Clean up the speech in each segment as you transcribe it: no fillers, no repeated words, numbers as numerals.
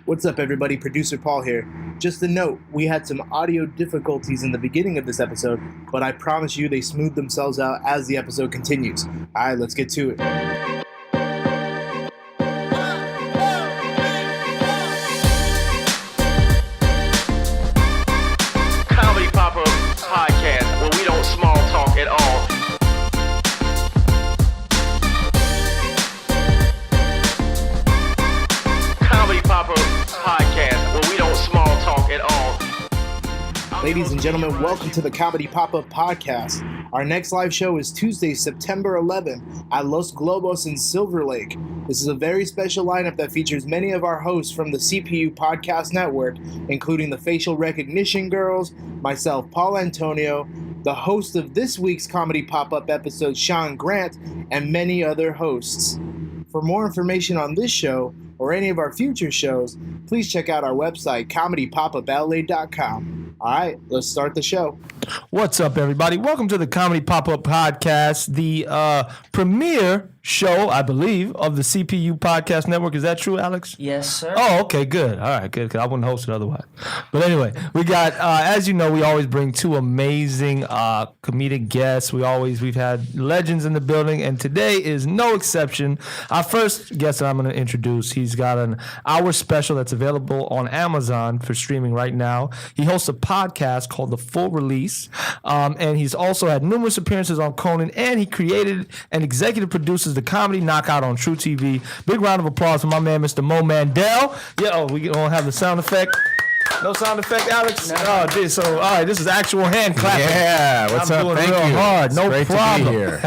What's up, everybody? Producer Paul here. Just a note, we had some audio difficulties in the beginning of this episode, but I promise you they smooth themselves out as the episode continues. All right, let's get to it. Comedy Pop-Up Podcast, where we don't small talk at all. Comedy Pop-Up Podcast, where we don't small talk at all. Ladies and gentlemen, welcome to the Comedy Pop-Up Podcast. Our next live show is Tuesday, September 11th at Los Globos in Silver Lake. This is a very special lineup that features many of our hosts from the CPU Podcast Network, including the Facial Recognition Girls, myself, Paul Antonio, the host of this week's Comedy Pop-Up episode, Sean Grant, and many other hosts. For more information on this show or any of our future shows, please check out our website, comedypopupla.com. All right, let's start the show. What's up, everybody? Welcome to the Comedy Pop-Up Podcast, the premiere show, I believe, of the CPU Podcast Network. Is that true, Alex? Yes, sir. Oh, okay, good. All right, good, because I wouldn't host it otherwise. But anyway, we got, as you know, we always bring two amazing comedic guests. We've had legends in the building, and today is no exception. Our first guest that I'm going to introduce, he's got an hour special that's available on Amazon for streaming right now. He hosts a podcast called The Full Release, and he's also had numerous appearances on Conan, and he created and executive produces the Comedy Knockout on True TV. Big round of applause for my man, Mr. Mo Mandel. We don't have the sound effect. No sound effect, Alex? No. Oh, dude, so, all right, this is actual hand clapping. Yeah, what's I'm up? Doing Thank real you. hard. It's no great problem. to be here.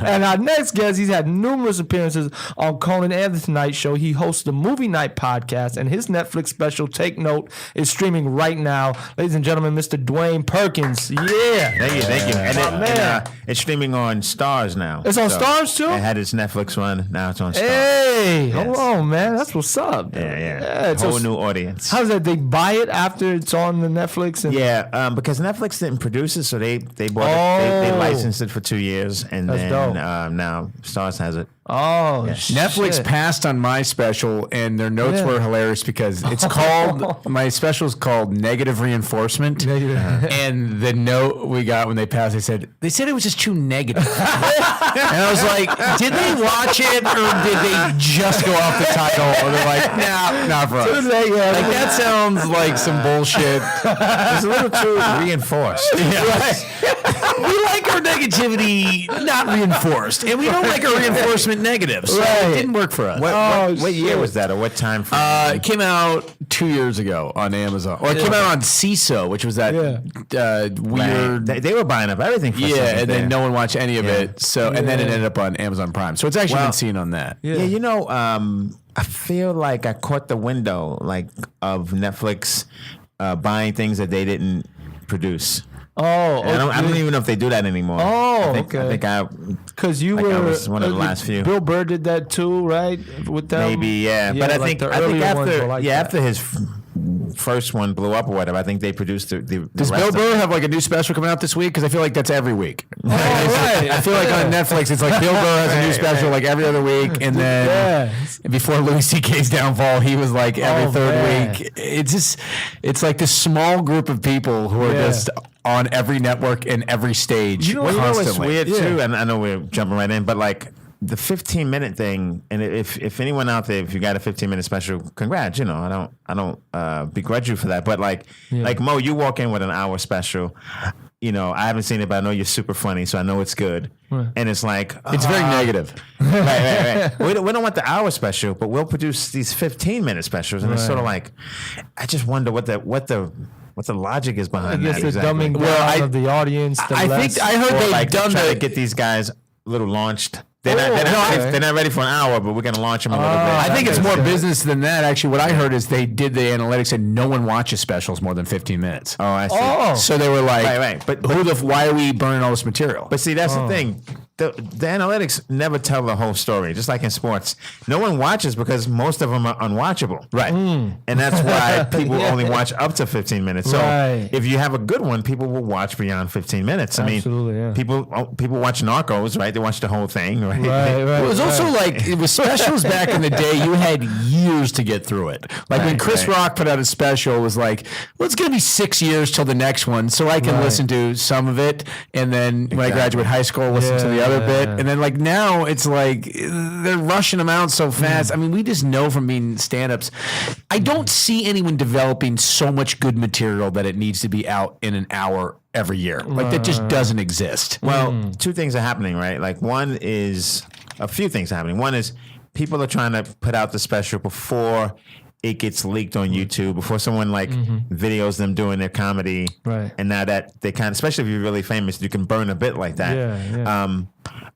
And our next guest, he's had numerous appearances on Conan and The Tonight Show. He hosts the Movie Night podcast, and his Netflix special, Take Note, is streaming right now. Ladies and gentlemen, Mr. Dwayne Perkins. Yeah. Thank you. Man. It's streaming on Stars now. It's on Stars, too? It had its Netflix run. Now it's on Stars. Hey, Yes. hold on, man. That's what's up. Yeah. It's Whole new audience. How's that? They buy it after it's on the Netflix? And because Netflix didn't produce it, so they bought it. They licensed it for 2 years, and That's then dope. now Stars has it. Oh, Yeah. Netflix shit. passed on my special, and their notes Yeah. were hilarious because it's called, my special is called Negative Reinforcement. And the note we got when they passed, they said it was just too negative. And I was like, did they watch it or did they just go off the title? Or they're like, nah, not for us. Like, that sounds like some bullshit. It's a little too reinforced. We like our negativity not reinforced, and we don't like our reinforcement negative. So it didn't work for us. What year was that, or what time frame? It came out 2 years ago on Amazon. Or it came out on CISO, which was that weird... Right. They were buying up everything for Yeah, something and there. then no one watched any of it. So and then it ended up on Amazon Prime. So it's actually been seen on that. Yeah, I feel like I caught the window of Netflix buying things that they didn't produce. Oh, And I don't even know if they do that anymore. Oh, I think because you I were was one of the last few. Bill Burr did that too, right? With them, maybe, yeah. But I like think the earlier ones were like that. after his first one blew up or whatever, I think they produced the Does rest Bill of Burr have like a new special coming out this week? Because I feel like that's every week. right. I feel like on Netflix, it's like Bill Burr has a new special like every other week. And then before Louis C.K.'s downfall, he was like every third week. It's like this small group of people who are just on every network and every stage. You know what's constantly. weird too, and I know we're jumping right in, but like the 15-minute thing, and if anyone out there, if you got a 15-minute special, congrats. I don't begrudge you for that, but like Mo, you walk in with an hour special. I haven't seen it, but I know you're super funny, so I know it's good. Right. And it's like It's very negative. Right. We don't want the hour special, but we'll produce these 15-minute specials, and it's sort of like, I just wonder what the logic is behind that. I guess the dumbing down of the audience. I heard they've done to get these guys a little launched. They're not ready for an hour, but we're going to launch them a little bit. I think it's more business than that. Actually, what I heard is they did the analytics and no one watches specials more than 15 minutes. Oh, I see. So they were like, right. But why are we burning all this material? But see, that's the thing. the analytics never tell the whole story. Just like in sports, no one watches because most of them are unwatchable. Right. And that's why people only watch up to 15 minutes. So if you have a good one, people will watch beyond 15 minutes. I mean, people watch Narcos, right? They watch the whole thing, right? It was also like, it was specials back in the day. You had years to get through it. Like when Chris Rock put out a special, it was like, well, it's going to be 6 years till the next one, so I can listen to some of it, and then when I graduate high school, listen to the other bit, and then like now it's like they're rushing them out so fast. I mean, we just know from being stand-ups, I don't see anyone developing so much good material that it needs to be out in an hour every year. Like that just doesn't exist. Well, two things are happening, right? Like a few things are happening. One is people are trying to put out the special before it gets leaked on YouTube, before someone like videos them doing their comedy. Right. And now that they kind of, especially if you're really famous, you can burn a bit like that. Yeah.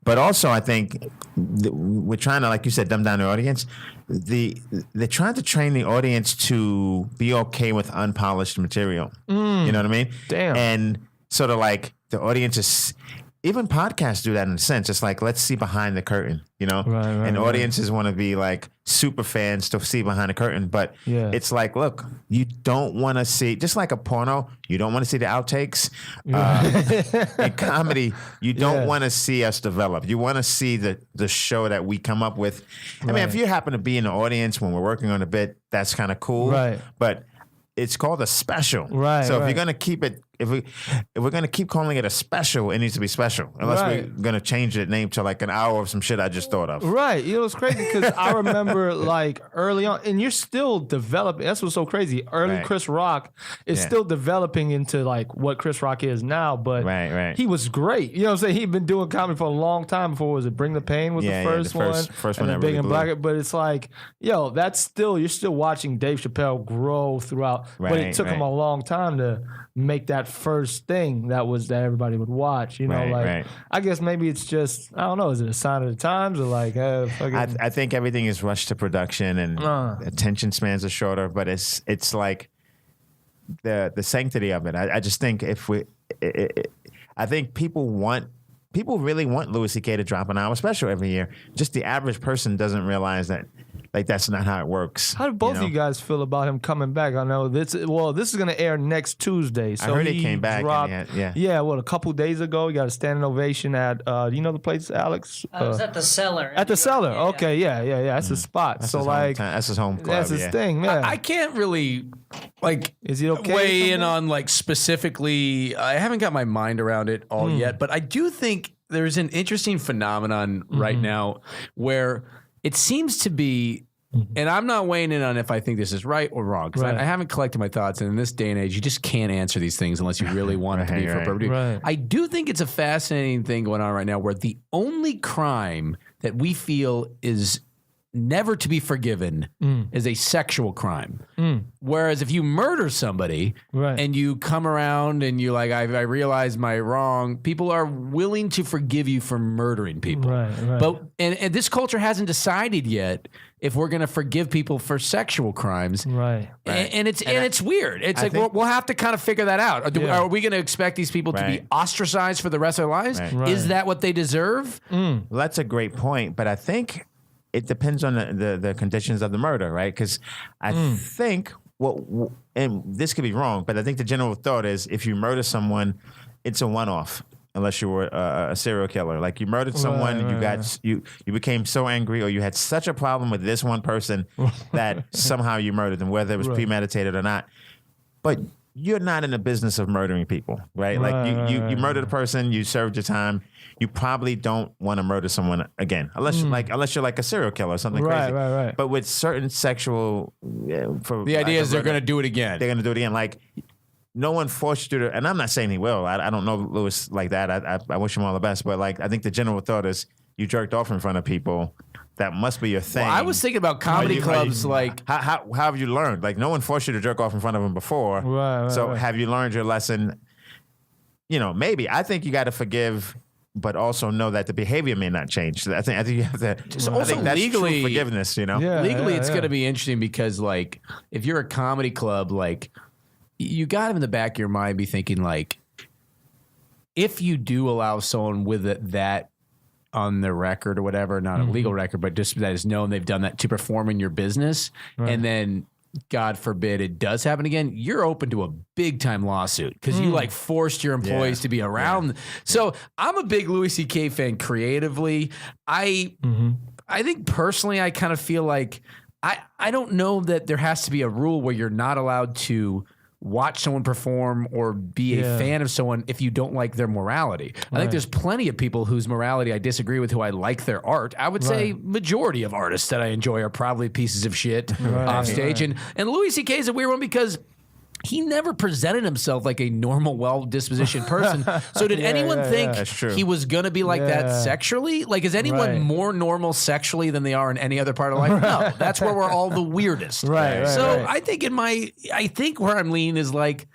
But also I think we're trying to, like you said, dumb down the audience. They're trying to train the audience to be okay with unpolished material. You know what I mean? Damn. And sort of like the audience is, even podcasts do that in a sense. It's like, let's see behind the curtain, you know? And audiences want to be like super fans to see behind the curtain. But it's like, look, you don't want to see, just like a porno, you don't want to see the outtakes. In comedy, you don't want to see us develop. You want to see the show that we come up with. I mean, if you happen to be in the audience when we're working on a bit, that's kind of cool. Right. But it's called a special. Right. So if you're gonna keep it, if we're gonna keep calling it a special, it needs to be special. Unless we're gonna change the name to like an hour of some shit I just thought of. Right. You know, it's crazy because I remember like early on, and you're still developing. That's what's so crazy. Early Chris Rock is still developing into like what Chris Rock is now, but he was great. You know what I'm saying? He'd been doing comedy for a long time before. Was it Bring the Pain was the first one? First and one then Big really and Black. But it's like, yo, that's still, you're still watching Dave Chappelle grow throughout. But it took him a long time to make that first thing that everybody would watch. You know, I guess maybe it's just, I don't know, is it a sign of the times or like, I think everything is rushed to production and attention spans are shorter, but it's like the sanctity of it. I just think I think people really want Louis C.K. to drop an hour special every year. Just the average person doesn't realize that. Like, that's not how it works. How do both of you guys feel about him coming back? I know this is going to air next Tuesday. So I heard he came back. A couple days ago, he got a standing ovation at, do you know the place, Alex? I was at the Cellar. At the Cellar. Okay, yeah. That's the spot. That's so, like, that's his home club. That's his thing, man. I can't really, like, is he okay? Weigh in on, like, specifically, I haven't got my mind around it all yet, but I do think there's an interesting phenomenon right now where it seems to be, and I'm not weighing in on if I think this is right or wrong, because I haven't collected my thoughts. And in this day and age, you just can't answer these things unless you really want it to be for perpetuity. Right. I do think it's a fascinating thing going on right now where the only crime that we feel is never to be forgiven is a sexual crime. Whereas if you murder somebody and you come around and you like, I realize my wrong, people are willing to forgive you for murdering people. Right. But and this culture hasn't decided yet if we're going to forgive people for sexual crimes. Right. And it's weird. It's like we'll have to kind of figure that out. Are we going to expect these people to be ostracized for the rest of their lives? Right. Is that what they deserve? Well, that's a great point, but I think it depends on the conditions of the murder, right? Because I think and this could be wrong, but I think the general thought is if you murder someone, it's a one-off. Unless you were a serial killer, like you murdered someone, you became so angry, or you had such a problem with this one person that somehow you murdered them, whether it was premeditated or not. But you're not in the business of murdering people, right? Like you murdered a person, you served your time. You probably don't want to murder someone again, unless you're like a serial killer or something crazy. Right. But with certain sexual, the idea is they're going to do it again. They're going to do it again, like. No one forced you to, and I'm not saying he will. I don't know Louis like that. I wish him all the best, but like I think the general thought is you jerked off in front of people. That must be your thing. Well, I was thinking about comedy clubs. Like how have you learned? Like no one forced you to jerk off in front of him before. Right. So have you learned your lesson? You know, maybe I think you got to forgive, but also know that the behavior may not change. I think you have to. Just I also think that's legally, true forgiveness. You know, legally it's going to be interesting because like if you're a comedy club, like. You got him in the back of your mind be thinking like, if you do allow someone with that on their record or whatever, not a legal record, but just that is known they've done that to perform in your business, and then God forbid it does happen again, you're open to a big time lawsuit because you like forced your employees to be around. So I'm a big Louis C.K. fan creatively. I think personally, I kind of feel like I don't know that there has to be a rule where you're not allowed to watch someone perform or be a fan of someone if you don't like their morality. I think there's plenty of people whose morality I disagree with who I like their art. I would say majority of artists that I enjoy are probably pieces of shit off stage. And Louis C.K. is a weird one because he never presented himself like a normal, well-dispositioned person. So did anyone think he was going to be like that sexually? Like, is anyone more normal sexually than they are in any other part of life? No, that's where we're all the weirdest. I think where I'm leaning is like,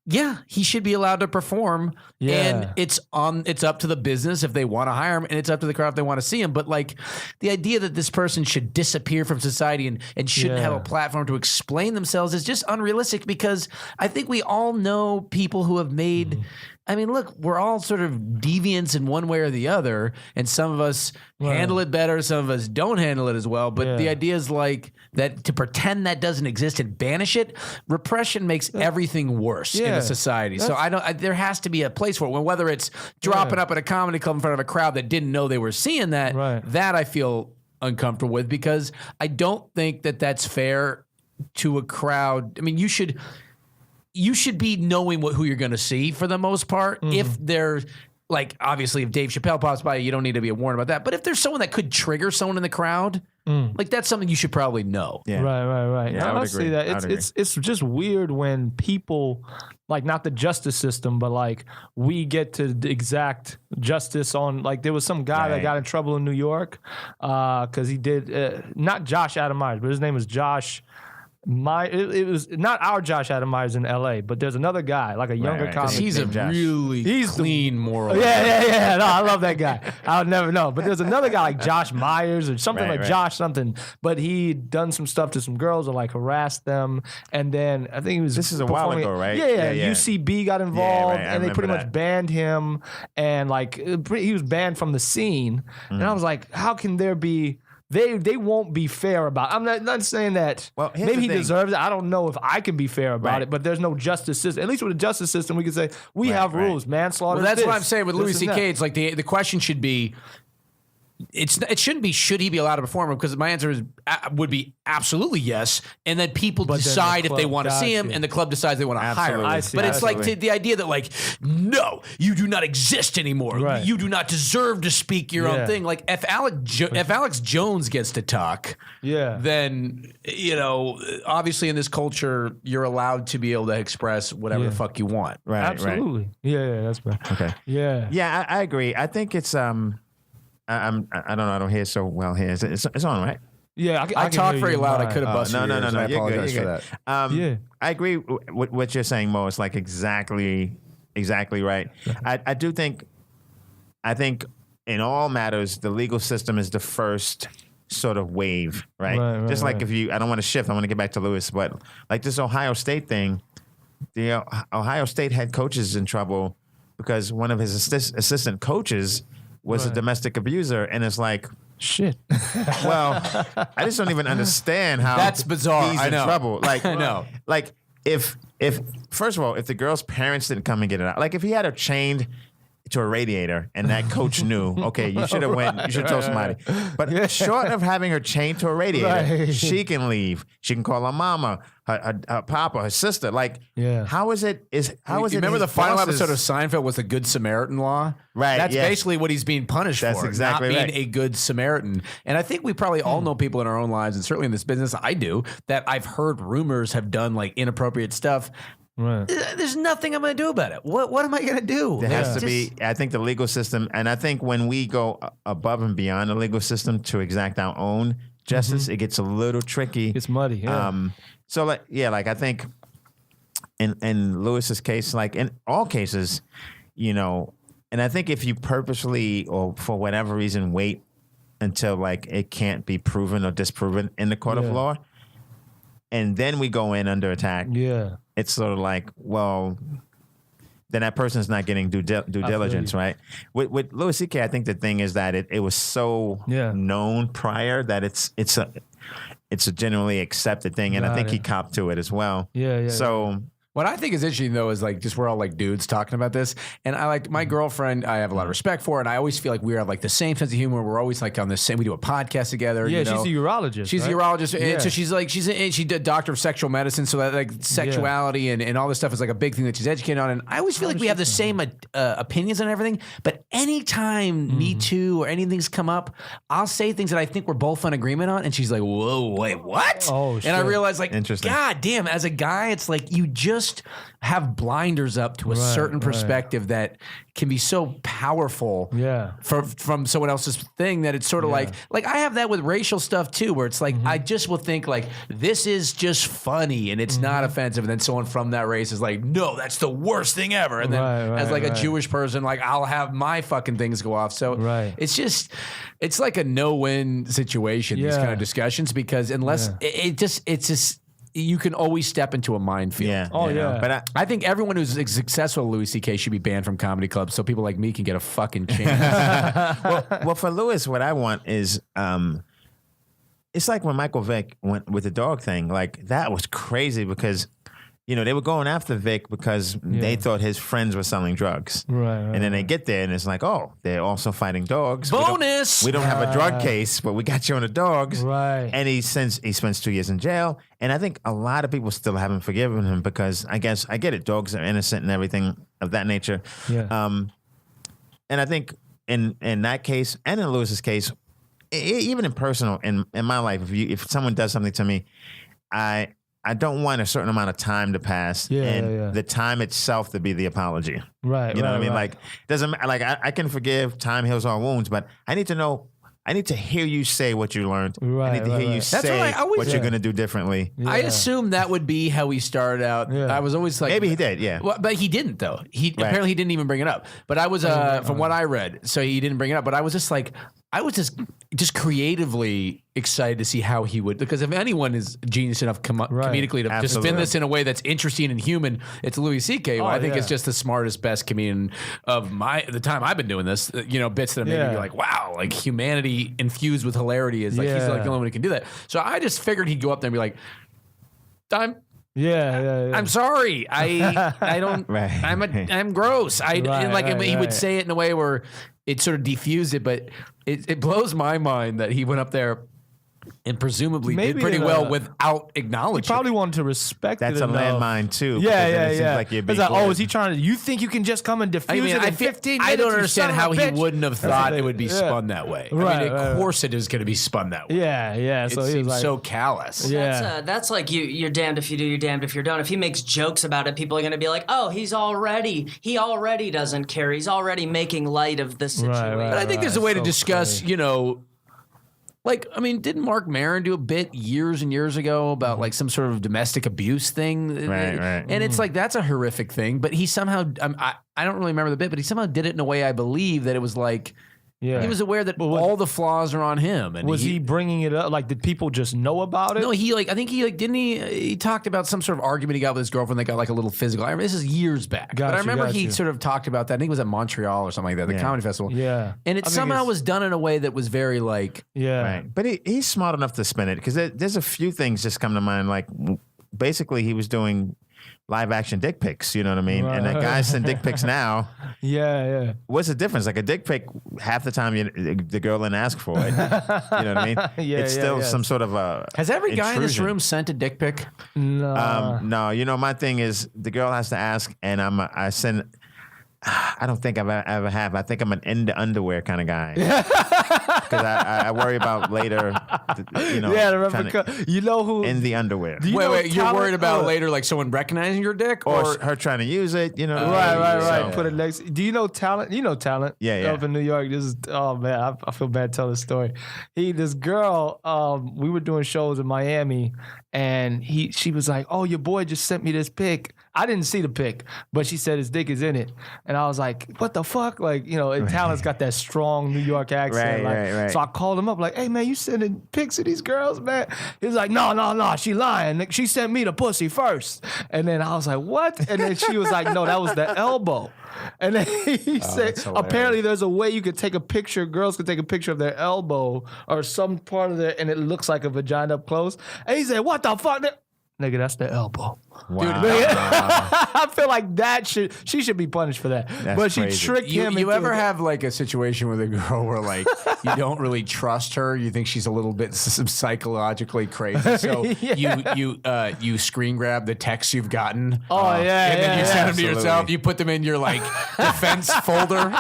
yeah, he should be allowed to perform, and it's up to the business if they want to hire him, and it's up to the crowd if they want to see him. But like the idea that this person should disappear from society and shouldn't have a platform to explain themselves is just unrealistic because I think we all know people who have made. I mean, look, we're all sort of deviants in one way or the other, and some of us handle it better, some of us don't handle it as well. But the idea is like that to pretend that doesn't exist and banish it, repression makes everything worse in a society. So there has to be a place for it. Whether it's dropping up at a comedy club in front of a crowd that didn't know they were seeing that, that I feel uncomfortable with because I don't think that that's fair to a crowd. I mean, you should be knowing who you're going to see for the most part. If there's like, obviously, if Dave Chappelle pops by, you don't need to be warned about that. But if there's someone that could trigger someone in the crowd, like that's something you should probably know. Yeah. Right. Yeah, I would see that. It's just weird when people, like not the justice system, but like we get to exact justice on, like there was some guy that got in trouble in New York because he did, not Josh Adam Myers, but his name was Josh. It was not our Josh Adam Myers in L.A., but there's another guy, like a younger comic. He's a really clean moral. Yeah. No, I love that guy. I'll never know. But there's another guy like Josh Myers or something Josh something. But he'd done some stuff to some girls and like harassed them. And then I think he was. This is a while ago, right? Yeah. UCB got involved and they pretty much banned him. And like he was banned from the scene. And I was like, how can there be. They won't be fair about it. I'm not saying that maybe he deserves it. I don't know if I can be fair about it, but there's no justice system. At least with a justice system, we can say we have rules. Manslaughter. Well, that's what I'm saying with Louis C.K. It's like the question should be. It shouldn't be should he be allowed to perform because my answer would be absolutely yes, and then people decide if they want to see him, and the club decides they want to hire him. But it's like the idea that like no, you do not exist anymore. You do not deserve to speak your own thing. Like if Alex Jones gets to talk, then obviously in this culture you're allowed to be able to express whatever the fuck you want. Absolutely. Yeah, that's right. Okay. Yeah, I agree. I think it's I don't know. I don't hear so well here. It's on, right? Yeah, I talk very loud. I could have busted No. I apologize for that. I agree with what you're saying, Mo. It's like exactly right. I do think, in all matters, the legal system is the first sort of wave, right? Just like if I don't want to shift. I want to get back to Lewis, but like this Ohio State thing, the Ohio State head coach is in trouble because one of his assistant coaches was a domestic abuser, and it's like shit. Well, I just don't even understand how that's bizarre. He's I know. in trouble. Like I know. Like if first of all, if the girl's parents didn't come and get it out, like if he had her chained to a radiator and that coach knew, okay, you should have went, you should have told somebody. But short of having her chained to a radiator, she can leave. She can call her mama, her papa, her sister. Like, how is it? Remember the final episode of Seinfeld was the Good Samaritan law? Right. That's basically what he's being punished for. That's exactly not being a good Samaritan. And I think we probably all know people in our own lives, and certainly in this business, I do, that I've heard rumors have done like inappropriate stuff. Right. There's nothing I'm going to do about it. What am I going to do? There has to be, I think, the legal system. And I think when we go above and beyond the legal system to exact our own justice, it gets a little tricky. It's muddy. Yeah. So, I think in Lewis's case, like in all cases, and I think if you purposely or for whatever reason wait until like it can't be proven or disproven in the court of law, and then we go in under attack. Yeah. It's sort of like, well, then that person's not getting due diligence, right? With Louis C.K., I think the thing is that it was so known prior that it's a generally accepted thing, and I think he copped to it as well. Yeah. So. What I think is interesting, though, is like just we're all like dudes talking about this. And I like my girlfriend, I have a lot of respect for, and I always feel like we have like the same sense of humor. We're always like on the same, we do a podcast together. Yeah, you know? she's a urologist. She's right? a urologist. And so she did doctor of sexual medicine. So that like sexuality and all this stuff is like a big thing that she's educated on. And I always feel like we have the same opinions on everything. But anytime Me Too or anything's come up, I'll say things that I think we're both in agreement on. And she's like, whoa, wait, what? Oh, shit. And I realize like, Interesting. God damn, as a guy, it's like you just have blinders up to a certain perspective that can be so powerful from someone else's thing that it's sort of like I have that with racial stuff too, where it's like I just will think like this is just funny and it's not offensive, and then someone from that race is like, no, that's the worst thing ever, and then as like a Jewish person, like I'll have my fucking things go off. So it's just it's like a no-win situation, these kind of discussions, because unless it's just you can always step into a minefield. Yeah. Oh, yeah. But I think everyone who's successful at Louis C.K. should be banned from comedy clubs so people like me can get a fucking chance. well, for Louis, what I want is, it's like when Michael Vick went with the dog thing. Like, that was crazy because, you know, they were going after Vic because they thought his friends were selling drugs. Right. And then they get there and it's like, oh, they're also fighting dogs. Bonus! We don't have a drug case, but we got you on the dogs. Right. And he spends 2 years in jail. And I think a lot of people still haven't forgiven him because I guess, I get it, dogs are innocent and everything of that nature. Yeah. And I think in that case, and in Lewis's case, even in personal, in my life, if someone does something to me, I don't want a certain amount of time to pass and the time itself to be the apology. Right. You know what I mean? Like, doesn't matter. Like, I can forgive, time heals all wounds, but I need to know, I need to hear you say what you learned. Right, I need to hear you say what you're going to do differently. Yeah. I assume that would be how he started out. Yeah. I was always like... Maybe he did, yeah. Well, but he didn't, though. Apparently he didn't even bring it up. But I was, from what I read, so he didn't bring it up, but I was just like... I was just creatively excited to see how he would, because if anyone is genius enough comedically to just spin this in a way that's interesting and human, it's Louis C.K. I think it's just the smartest, best comedian of the time I've been doing this. You know, bits that made me like, wow, like humanity infused with hilarity is like he's like the only one who can do that. So I just figured he'd go up there and be like, I'm sorry. I don't. I'm gross. He would say it in a way where it sort of defused it, but it blows my mind that he went up there and presumably did pretty well without acknowledging. He probably wanted to respect That's it a landmine too. Yeah. Seems like you're it's like, oh, is he trying to? You think you can just come and defuse it in 15 minutes? I don't understand how he wouldn't have thought it would be spun that way. Right, of course it is going to be spun that way. Yeah. So it seems so callous. Yeah, that's like you're damned if you do, you're damned if you don't. If he makes jokes about it, people are going to be like, oh, he already doesn't care. He's already making light of the situation. But I think there's a way to discuss, you know. Like, I mean, didn't Mark Maron do a bit years and years ago about like some sort of domestic abuse thing? Right. And it's like, that's a horrific thing, but he somehow, I don't really remember the bit, but he somehow did it in a way I believe that it was like, he was aware that all the flaws are on him. And was he bringing it up? Like, did people just know about it? No, he talked about some sort of argument he got with his girlfriend that got like a little physical. I remember, this is years back. But I remember he sort of talked about that. I think it was at Montreal or something like that, the comedy festival. Yeah. And it somehow was done in a way that was very like... Yeah. Right. But he's smart enough to spin it, because there's a few things just come to mind. Like, basically he was doing live action dick pics, you know what I mean? Right. And that guys send dick pics now. Yeah. What's the difference? Like, a dick pic, half the time the girl didn't ask for it. You know what I mean? It's still some sort of a Has every intrusion. guy in this room sent a dick pic? No. No, you know, my thing is the girl has to ask, and I send. I don't think I've ever have. I think I'm an in the underwear kind of guy. Because I worry about later, you know. Yeah, you know who in the underwear. Wait, you're worried about later, like someone recognizing your dick, or her trying to use it, you know? Right. Put it next. Do you know Talent? You know Talent? Yeah. Up in New York. This is I feel bad telling this story. This girl, we were doing shows in Miami, and she was like, "Oh, your boy just sent me this pic." I didn't see the pic, but she said his dick is in it, and I was like, "What the fuck?" Like, you know, and Talon's got that strong New York accent. Right. So I called him up, like, "Hey man, you sending pics of these girls, man?" He was like, "No, she lying. She sent me the pussy first." And then I was like, "What?" And then she was like, "No, that was the elbow." And then he said, apparently there's a way you could take a picture, girls could take a picture of their elbow or some part of their, and it looks like a vagina up close. And he said, "What the fuck?" Nigga, that's the elbow. Wow. Dude, I feel like she should be punished for that. That's but she crazy. tricked him. You ever have like a situation with a girl where like you don't really trust her? You think she's a little bit psychologically crazy, so you screen grab the texts you've gotten. Oh yeah, and then you send them to Absolutely. yourself. You put them in your like defense folder.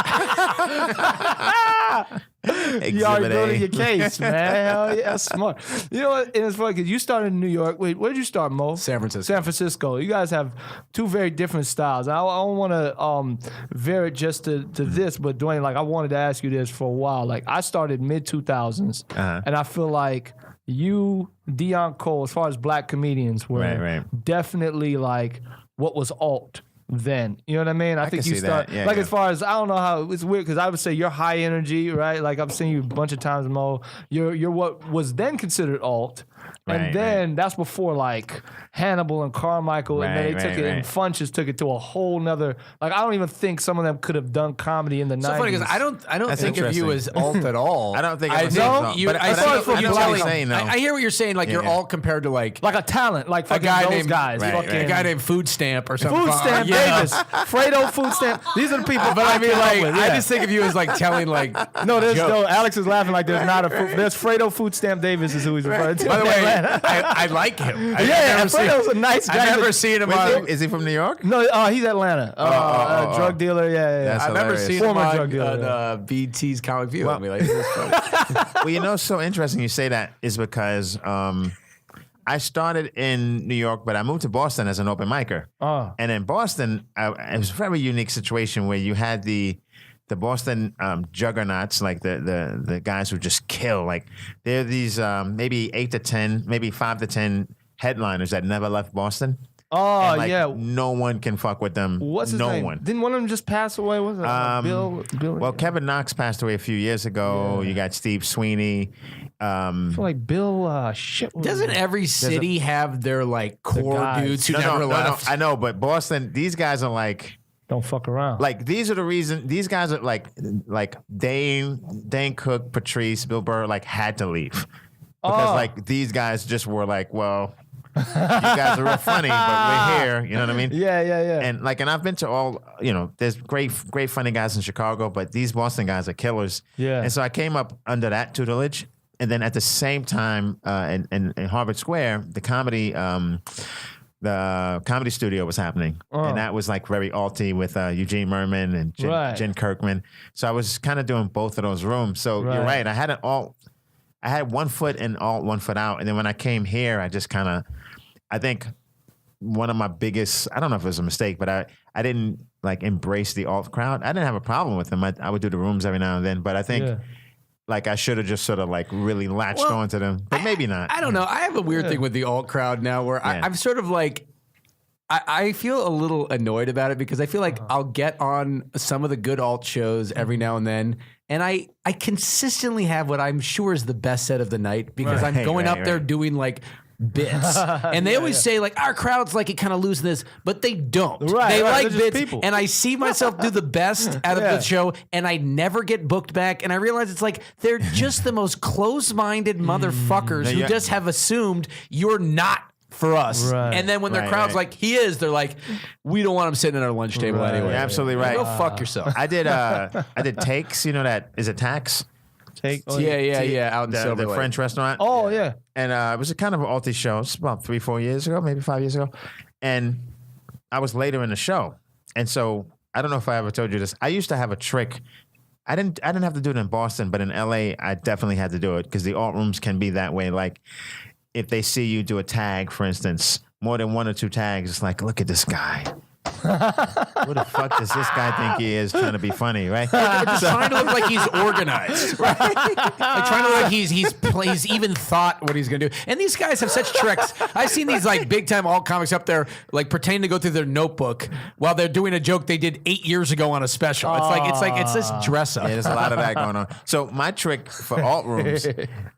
You already Exhibit building A. your case, man. Hell yeah, smart. You know what? And it's funny because you started in New York. Wait, where did you start, Mo? San Francisco. San Francisco. You guys have two very different styles. I don't want to veer it just to this, but Dwayne, like I wanted to ask you this for a while. Like I started mid 2000s, and I feel like you, Deion Cole, as far as black comedians were Right. definitely like what was alt. Then you know what I mean. I think can you see start that. Yeah, like yeah. as far as I don't know how it's weird because I would say you're high energy, right? Like I've seen you a bunch of times, Mo. You're what was then considered alt, and then that's before like Hannibal and Carmichael, and then they took it and Funches took it to a whole nother. Like I don't even think some of them could have done comedy in the 90s. So funny because I don't That's think of you as alt at all. I don't think I I'm know you. but I I see know what what you're you're saying, though. I hear what you're saying. Like you're alt compared to like a talent, like a fucking guy those named guys, fucking a guy named Food Stamp or something. Food Stamp Yeah. Davis, Fredo Food Stamp. These are the people. But I mean, came up like, with, I yeah. just think of you as like telling like No, there's jokes. no. Alex is laughing like there's not a. There's Fredo Food Stamp Davis is who he's referring to. By the in way, Atlanta. I like him. I've Yeah, never seen- Fredo's a nice guy. I've never seen him on. Is he from New York? No, he's Atlanta. Drug dealer. Yeah. That's I've never hilarious. seen him Former drug on dealer, BT's Comic View. Well- I mean, like, this is funny. Well, you know, so interesting you say that is because I started in New York, but I moved to Boston as an open micer. And in Boston, it was a very unique situation where you had the Boston juggernauts, like the guys who just kill. Like there are these maybe 8 to 10, maybe 5 to 10 headliners that never left Boston. Oh And, like, yeah. no one can fuck with them. What's his no name? one. Didn't one of them just pass away? Was it Bill? Well, Kevin Knox passed away a few years ago. You got Steve Sweeney. I feel like Bill. Shit. Doesn't every city have their like core guys. dudes who No, never no, left? I know, but Boston, these guys are like. Don't fuck around. Like these are the reason these guys are like Dane Cook, Patrice, Bill Burr like had to leave because like these guys just were like, well, you guys are real funny, but we're here. You know what I mean? Yeah. And I've been to all, there's great funny guys in Chicago, but these Boston guys are killers. Yeah. And so I came up under that tutelage, and then at the same time in Harvard Square, the comedy studio was happening, and that was like very alty with Eugene Merman and Jen Kirkman. So I was kind of doing both of those rooms. So you're right. I had 1 foot in alt, 1 foot out, and then when I came here, I just kind of, I think one of my biggest, I don't know if it was a mistake, but I didn't like embrace the alt crowd. I didn't have a problem with them. I would do the rooms every now and then, but I think. Like I should have just sort of like really latched onto them, but maybe not. I don't know. I have a weird thing with the alt crowd now where I'm sort of like, I feel a little annoyed about it because I feel like I'll get on some of the good alt shows every now and then. And I consistently have what I'm sure is the best set of the night because I'm going up there doing like bits. And they always say like our crowd's like it kind of losing this, but they don't. They like bits. People. And I see myself do the best out of the show and I never get booked back. And I realize it's like they're just the most close-minded motherfuckers who just have assumed you're not for us. And then when their crowd's like, he is, they're like, we don't want him sitting at our lunch table anyway. You're absolutely right. Go fuck yourself. I did takes, you know that, is it Tax? Yeah, out in Silver the Lake. French restaurant. Oh yeah. And it was a kind of an alty show. It's about 3-4 years ago, maybe 5 years ago. And I was later in the show. And so I don't know if I ever told you this. I used to have a trick. I didn't have to do it in Boston, but in LA, I definitely had to do it because the alt rooms can be that way. Like if they see you do a tag, for instance, more than 1 or 2 tags, it's like, look at this guy. Who the fuck does this guy think he is trying to be funny, right? Just trying to look like he's organized, right? Like trying to look like he's even thought what he's gonna do. And these guys have such tricks. I've seen these like big time alt comics up there like pretending to go through their notebook while they're doing a joke they did 8 years ago on a special. It's this dress up. Yeah, there's a lot of that going on. So my trick for alt rooms,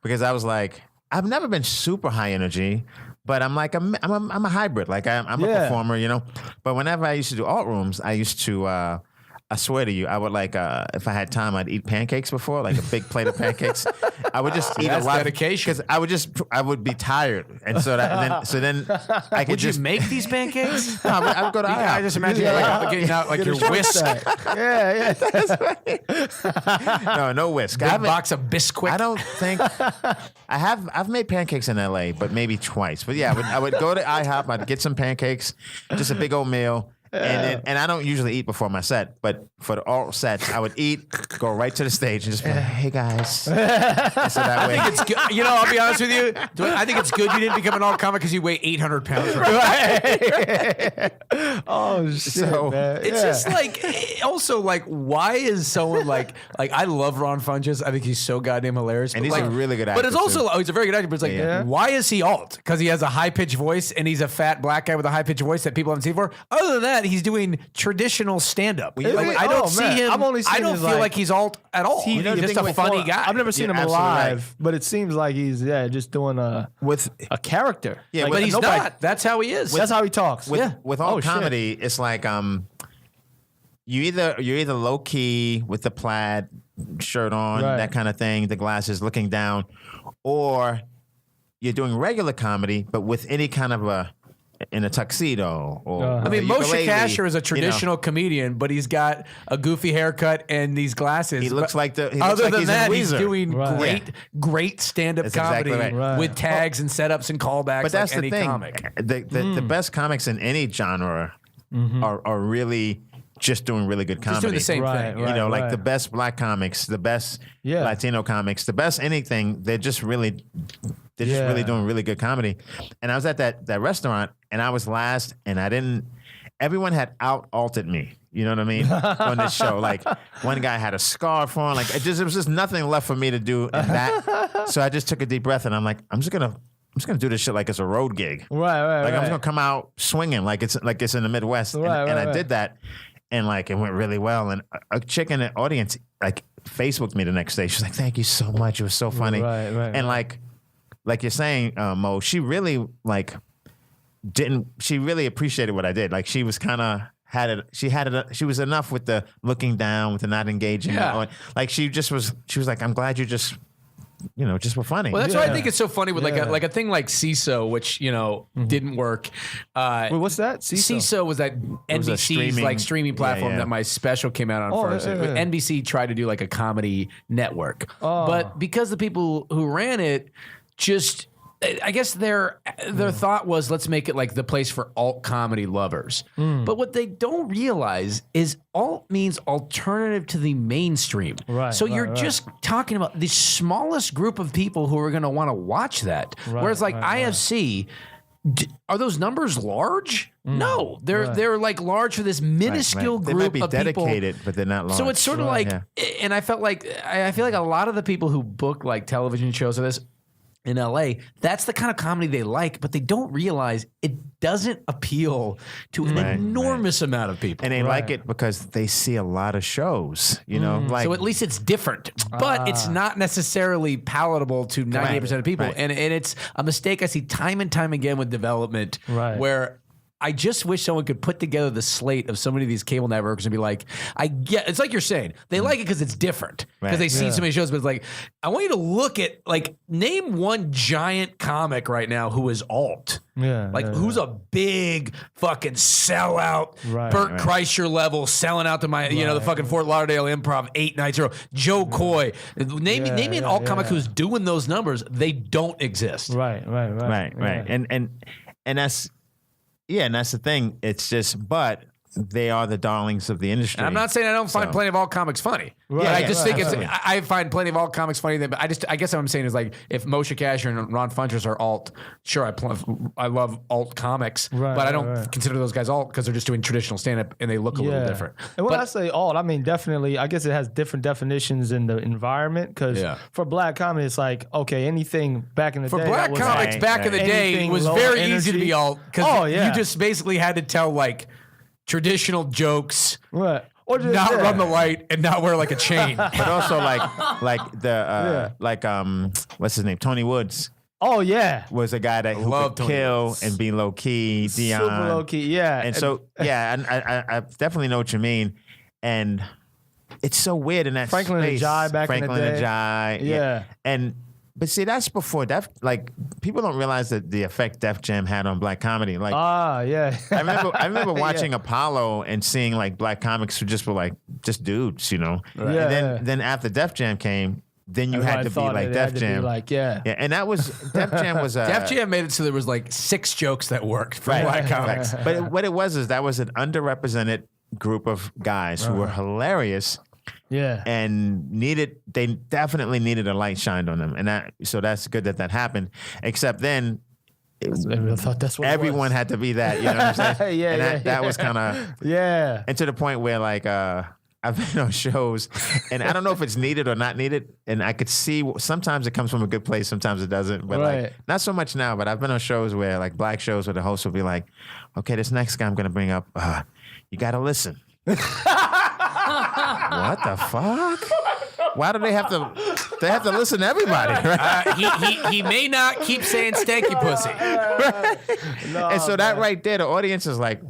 because I was like, I've never been super high energy, but I'm like I'm a hybrid. Like I'm a performer, you know. But whenever I used to do alt rooms, I used to. I swear to you, I would like if I had time, I'd eat pancakes before, like a big plate of pancakes. I would just eat a lot dedication. Because I would be tired, and so then I could Would just you make these pancakes? No, I would go to IHOP. I just imagine getting out like your whisk. Yeah. No whisk. Big box of Bisquick. I don't think I've made pancakes in LA, but maybe twice. But yeah, I would go to IHOP. I'd get some pancakes, just a big old meal. And I don't usually eat before my set, but for the alt sets, I would eat, go right to the stage, and just be like, "Hey guys." So that way, It's good. You know, I'll be honest with you. I think it's good you didn't become an alt comic because you weigh 800 pounds. Right? Oh shit, So, man. It's just like, also like, why is someone like I love Ron Funches. I think he's so goddamn hilarious. And but he's like, a really good actor, But it's also, too. he's a very good actor. But it's like, Yeah. why is he alt? Because he has a high pitched voice and he's a fat black guy with a high pitched voice that people haven't seen before. Other than that, he's doing traditional stand up. Well, Like, I don't see him. I've only seen I don't his, feel like he's alt at all. TV He's just thing a with- funny guy. I've never seen You're him absolutely live, right. but it seems like he's just doing a character. Yeah, Like, But he's nobody- not. That's how he is. That's how he talks. with all Oh, shit. comedy, it's like you're either low key with the plaid shirt on, Right. that kind of thing, the glasses, looking down, or you're doing regular comedy, but with any kind of in a tuxedo or I mean, a Moshe ukulele, Kasher is a you know. traditional comedian, but he's got a goofy haircut and these glasses. He looks But like he looks other like than he's that, in he's Weezer. doing Right. great stand-up That's comedy exactly right. with tags and setups and callbacks. But that's like the any thing. comic. The best comics in any genre are really just doing really good comedy. Just doing the same Right, thing. right. You know, like the best black comics, the best Yeah. Latino comics, the best anything. They're just really doing really good comedy. And I was at that restaurant, and I was last, and I didn't. Everyone had out-alted me. You know what I mean? On this show, like one guy had a scarf on. Like there was just nothing left for me to do in that. So I just took a deep breath, and I'm like, I'm just gonna do this shit like it's a road gig. Right. Like I'm just gonna come out swinging like it's in the Midwest, and I did that, and like it went really well. And a chick in the audience like Facebooked me the next day. She's like, "Thank you so much. It was so funny." Right. And like you're saying, Mo, she really she really appreciated what I did. Like she was kind of she was enough with the looking down, with the not engaging. Yeah. Like she was like, I'm glad you just were funny. Well, that's why I think it's so funny with like a thing like CISO, which didn't work. Wait, what's that? CISO was that was a NBC's streaming platform yeah. that my special came out on first. yeah. NBC tried to do like a comedy network, but because the people who ran it just. I guess their thought was, let's make it like the place for alt comedy lovers. But what they don't realize is alt means alternative to the mainstream. Right, so right, you're right. just talking about the smallest group of people who are going to want to watch that. Whereas like IFC, are those numbers large? No, they're like large for this minuscule They group might be of people. dedicated, but they're not large. So it's sort of like, Yeah. and I feel like a lot of the people who book like television shows of this in LA, that's the kind of comedy they like, but they don't realize it doesn't appeal to an enormous amount of people. And they like it because they see a lot of shows, like So at least it's different, but it's not necessarily palatable to 98% of people. Right. And it's a mistake I see time and time again with development where I just wish someone could put together the slate of so many of these cable networks and be like, it's like you're saying, they like it because it's different, because they see so many shows, but it's like, I want you to look at, like, name one giant comic right now who is alt. Yeah. Who's a big fucking sellout, Burt Kreischer level, selling out to my, the fucking Fort Lauderdale Improv 8 nights in a row. Joe Coy. Name me an alt comic who's doing those numbers. They don't exist. Right. And that's. Yeah, and that's the thing. It's just, but they are the darlings of the industry. And I'm not saying I don't find plenty of alt comics funny. Right, I just think right. I find plenty of alt comics funny. But I guess what I'm saying is like if Moshe Kasher and Ron Funches are alt, sure, I love alt comics, but I don't consider those guys alt because they're just doing traditional stand up and they look a little different. And when I say alt, I mean definitely. I guess it has different definitions in the environment because for black comedy, it's like okay, anything back in the day. For black comics back in the day, it was very easy to be alt because you just basically had to tell like traditional jokes, right? Or just, not run the light and not wear like a chain. But also like what's his name? Tony Woods. Oh yeah, was a guy that who could kill Woods. and be low key. Dion. Super low key, yeah. And so I definitely know what you mean. And it's so weird in that Franklin space. and Jai back in the day. And Jai. Yeah. But see, that's before Def. Like people don't realize that the effect Def Jam had on black comedy. Like, yeah. I remember watching Apollo and seeing like black comics who just were like just dudes, you know. Right. And then after Def Jam came, then you had to be like Def Jam. Like, and that was Def Jam was Def Jam made it so there was like 6 jokes that worked for black comics. But what it was is that was an underrepresented group of guys who were hilarious. Yeah, and they definitely needed a light shined on them, and so that's good that happened. Except then, everyone had to be that. You know what I'm saying? And that was kind of and to the point where like I've been on shows, and I don't know if it's needed or not needed, and I could see sometimes it comes from a good place, sometimes it doesn't, but like not so much now. But I've been on shows where like black shows where the host will be like, "Okay, this next guy I'm going to bring up, you got to listen." What the fuck? Why do they have to? They have to listen to everybody, right? He may not keep saying stanky pussy. Right? No, and so that right there, the audience is like,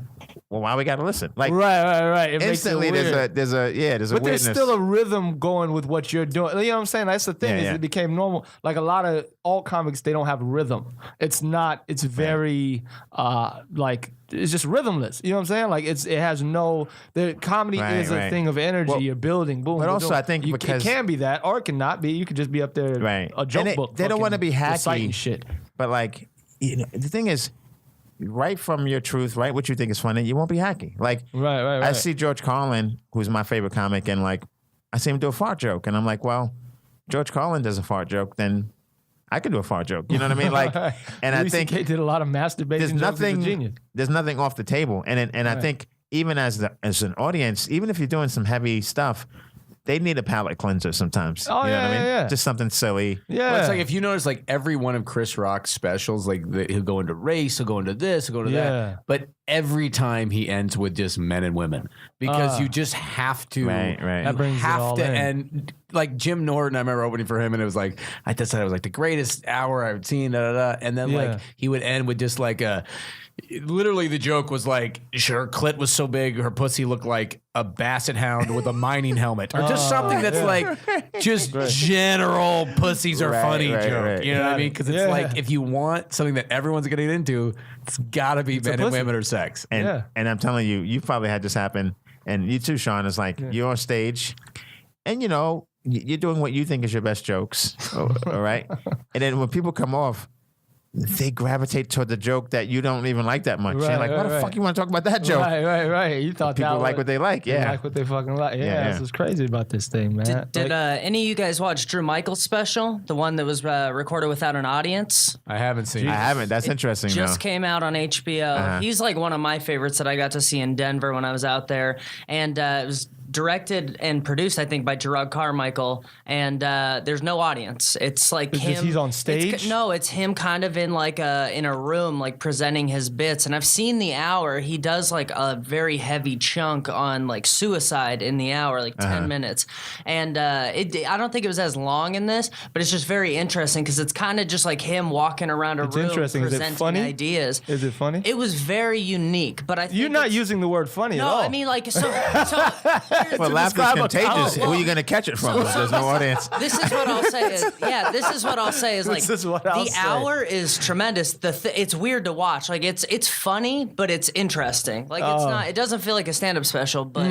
well, why we got to listen? Like, right. It instantly, makes it weird. there's a weirdness. There's still a rhythm going with what you're doing. You know what I'm saying? That's the thing. It became normal. Like a lot of alt comics, they don't have rhythm. It's not. It's very like it's just rhythmless. You know what I'm saying? Like it has no. The comedy is a thing of energy. You're building, boom. But also, I think because it can be that, or it cannot be. You could just be up there, a joke book. They don't want to be hacky shit. But like, you know, the thing is. Write from your truth, write what you think is funny. You won't be hacky. Like, right. I see George Carlin, who's my favorite comic, and like, I see him do a fart joke, and I'm like, well, George Carlin does a fart joke, then I can do a fart joke. You know what I mean? Like, and I think he did a lot of masturbation. There's nothing off the table, and I think even as an audience, even if you're doing some heavy stuff. They need a palate cleanser sometimes. Oh, you know what I mean? Yeah. Just something silly. Yeah. Well, it's like if you notice, like every one of Chris Rock's specials, like he'll go into race, he'll go into this, he'll go into that. But every time he ends with just men and women because you just have to. Right. That brings it all in. And like Jim Norton, I remember opening for him, and it was like I just said it was like the greatest hour I've seen. And then like he would end with just like a. Literally, the joke was like, her clit was so big, her pussy looked like a basset hound with a mining helmet, or just something that's like, just general pussies are funny joke. You know what I mean? Because it's like, if you want something that everyone's gonna get into, it's got to be men and women or sex. And I'm telling you, you've probably had this happen, and you too, Sean. Is like you're on stage, and you know you're doing what you think is your best jokes, all right? And then when people come off. They gravitate toward the joke that you don't even like that much. You're like, why the fuck you want to talk about that joke? Right. You thought people like what they like. They like what they fucking like. Yeah. This is crazy about this thing, man. Did any of you guys watch Drew Michael's special? The one that was recorded without an audience? I haven't seen it. I haven't. That's interesting. Just came out on HBO. He's like one of my favorites that I got to see in Denver when I was out there. And it was directed and produced, I think, by Gerard Carmichael, and there's no audience. It's like him. He's on stage? It's him kind of in like in a room, like presenting his bits. And I've seen The Hour. He does like a very heavy chunk on like suicide in The Hour, like 10 minutes. And I don't think it was as long in this, but it's just very interesting because it's kind of just like him walking around a room presenting ideas. Is it funny? It was very unique, but I think you're not using the word funny at all. No, I mean like so well, laughter's contagious. Who are you going to catch it from if there's no audience? This is what I'll say is like The Hour is tremendous. It's weird to watch. Like it's funny, but it's interesting. Like it's not. It doesn't feel like a stand-up special, but